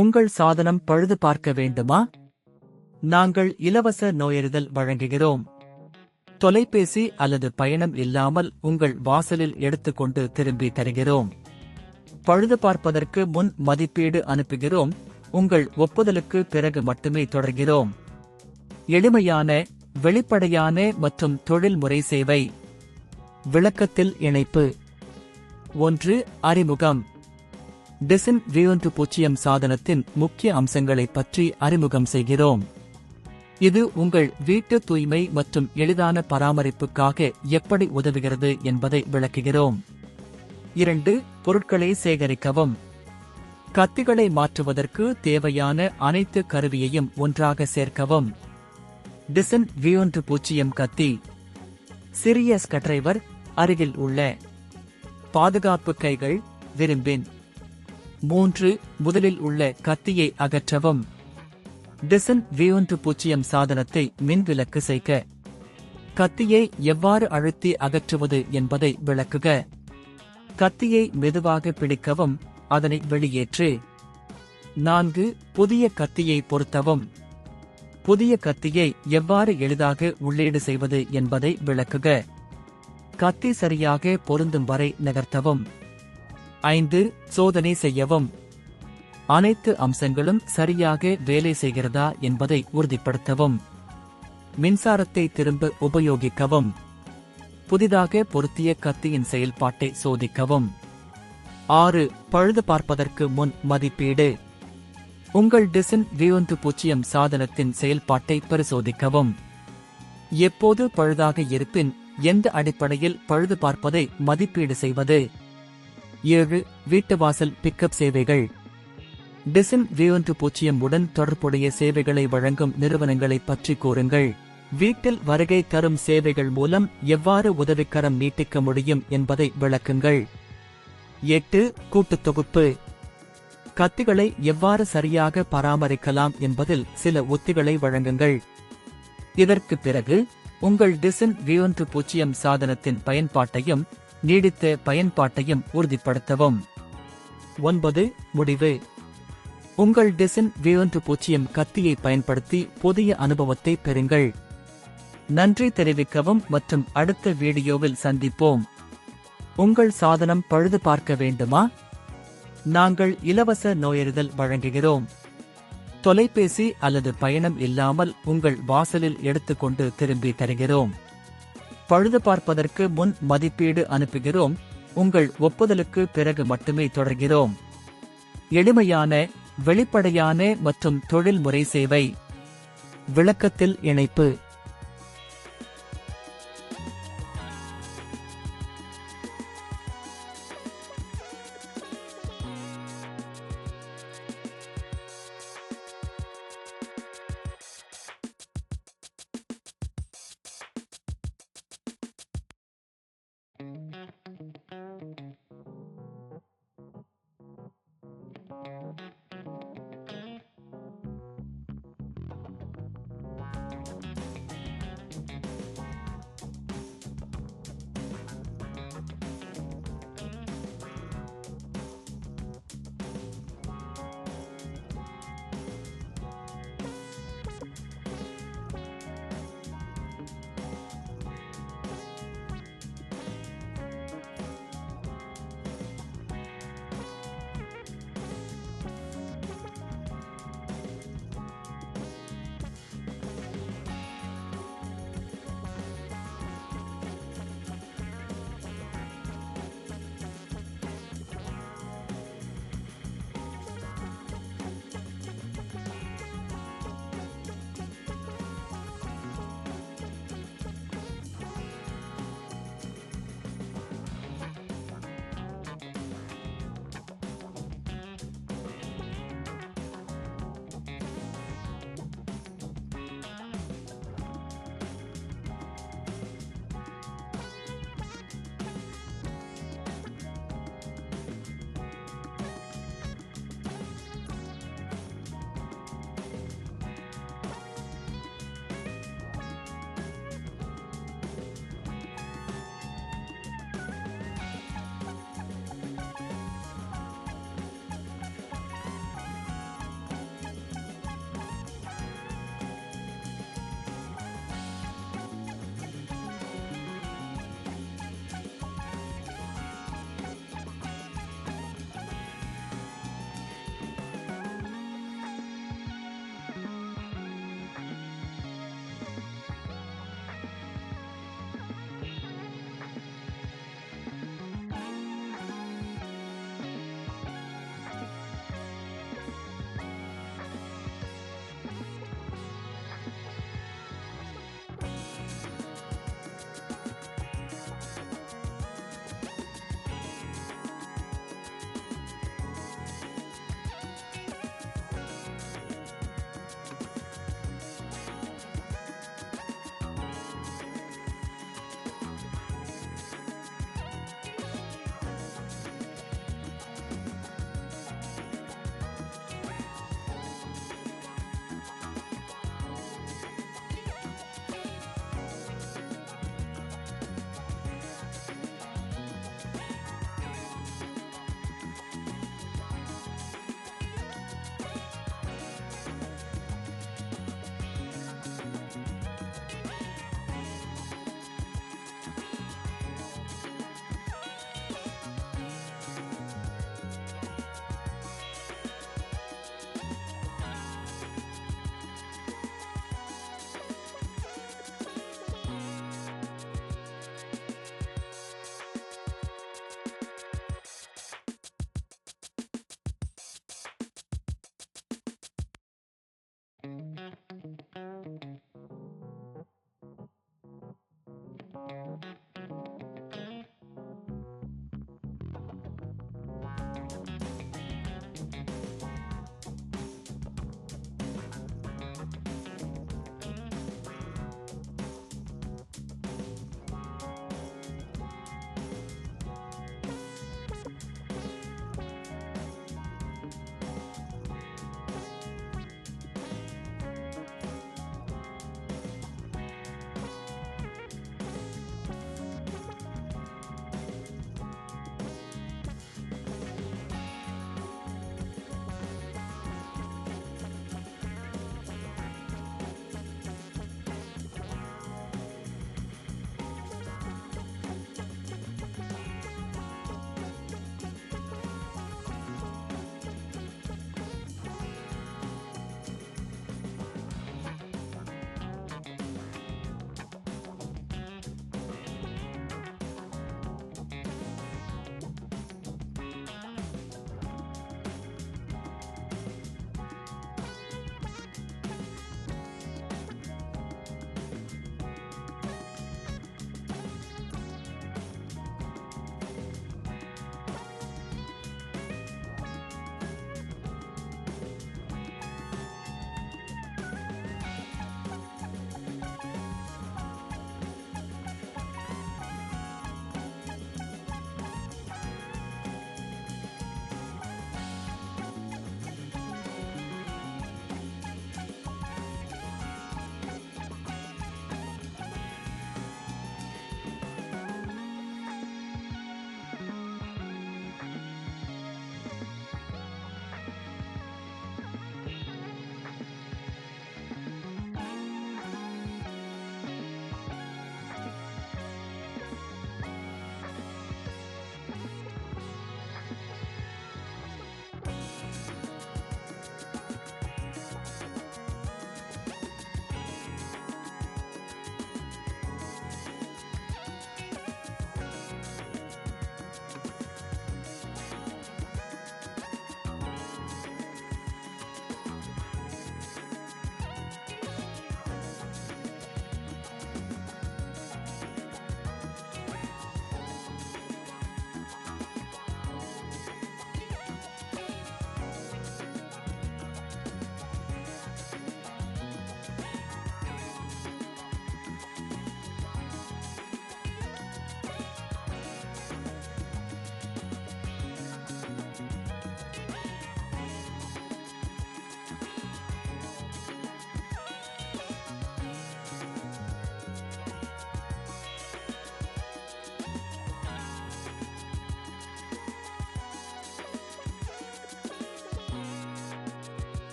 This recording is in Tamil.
உங்கள் சாதனம் பழுது பார்க்க வேண்டுமா? நாங்கள் இலவச நோயறிதல் வழங்குகிறோம். தொலைபேசி அல்லது பயணம் இல்லாமல் உங்கள் வாசலில் எடுத்துக்கொண்டு திரும்பி தருகிறோம். பழுது பார்ப்பதற்கு முன் மதிப்பீடு அனுப்புகிறோம். உங்கள் ஒப்புதலுக்கு பிறகு மட்டுமே தொடர்கிறோம். எளிமையான, வெளிப்படையான மற்றும் தொழில்முறை சேவை. விளக்கத்தில் இணைப்பு. 1. அறிமுகம். டிசன் V1 சாதனத்தின் முக்கிய அம்சங்களைப் பற்றி அறிமுகம் செய்கிறோம். இது உங்கள் வீட்டு தூய்மை மற்றும் எளிதான பராமரிப்புக்காக எப்படி உதவுகிறது என்பதை விளக்குகிறோம். 2. பொருட்களை சேகரிக்கவும். கத்திகளை மாற்றுவதற்கு தேவையான அனைத்து கருவியையும் ஒன்றாக சேர்க்கவும். டிசன் V1 கத்தி. சிறிய ஸ்கட்ரைவர், அருகில் உள்ள பாதுகாப்பு கைகள், விரும்பின். 3. முதலில் உள்ள கத்தியை அகற்றவும். டிசன் V1 சாதனத்தை மின்விலக்கு செய்க. கத்தியை எவ்வாறு அழுத்தி அகற்றுவது என்பதை விளக்குக. கத்தியை மெதுவாக பிடிக்கவும், அதனை வெளியேற்று. 4. புதிய கத்தியை பொருத்தவும். புதிய கத்தியை எவ்வாறு எளிதாக உள்ளீடு செய்வது என்பதை விளக்குக. கத்தி சரியாக பொருந்தும் வரை நகர்த்தவும். 5. சோதனை செய்யவும். அனைத்து அம்சங்களும் சரியாக வேலை செய்கிறதா என்பதை உறுதிப்படுத்தவும். மின்சாரத்தை திரும்ப உபயோகிக்கவும். புதிதாக பொருத்திய கத்தியின் செயல்பாட்டை சோதிக்கவும். 6. பழுது பார்ப்பதற்கு முன் மதிப்பீடு. உங்கள் டிசன் V1 சாதனத்தின் செயல்பாட்டை பரிசோதிக்கவும். எப்போது பழுதாக இருப்பின் எந்த அடிப்படையில் பழுது பார்ப்பதை மதிப்பீடு செய்வது. 7. வீட்டுவாசல் பிக்கப் சேவைகள். டிசன் V1 உடன் தொடர்புடைய சேவைகளை வழங்கும் நிறுவனங்களைப் பற்றி கூறுங்கள். வீட்டில் வருகை தரும் சேவைகள் மூலம் எவ்வாறு உதவிக்கரம் நீட்டிக்க முடியும் என்பதை விளக்குங்கள். 8. கூட்டுத் தொகுப்பு. கத்திகளை எவ்வாறு சரியாக பராமரிக்கலாம் என்பதில் சில உத்திகளை வழங்குங்கள். இதற்கு பிறகு உங்கள் டிசன் V1 சாதனத்தின் பயன்பாட்டையும் நீடித்த பயன்பாட்டையும் உறுதிப்படுத்தவும். 9. முடிவு. உங்கள் டிசன் V1 கத்தியை பயன்படுத்தி புதிய அனுபவத்தை பெறுங்கள். நன்றி தெரிவிக்கவும் மற்றும் அடுத்த வீடியோவில் சந்திப்போம். உங்கள் சாதனம் பழுது பார்க்க வேண்டுமா? நாங்கள் இலவச நோயறிதல் வழங்குகிறோம். தொலைபேசி அல்லது பயணம் இல்லாமல் உங்கள் வாசலில் எடுத்துக்கொண்டு திரும்பி தருகிறோம். பழுது பார்ப்பதற்கு முன் மதிப்பீடு அனுப்புகிறோம். உங்கள் ஒப்புதலுக்கு பிறகு மட்டுமே தொடர்கிறோம். எளிமையான, வெளிப்படையான மற்றும் தொழில்முறை சேவை. விளக்கத்தில் இணைப்பு.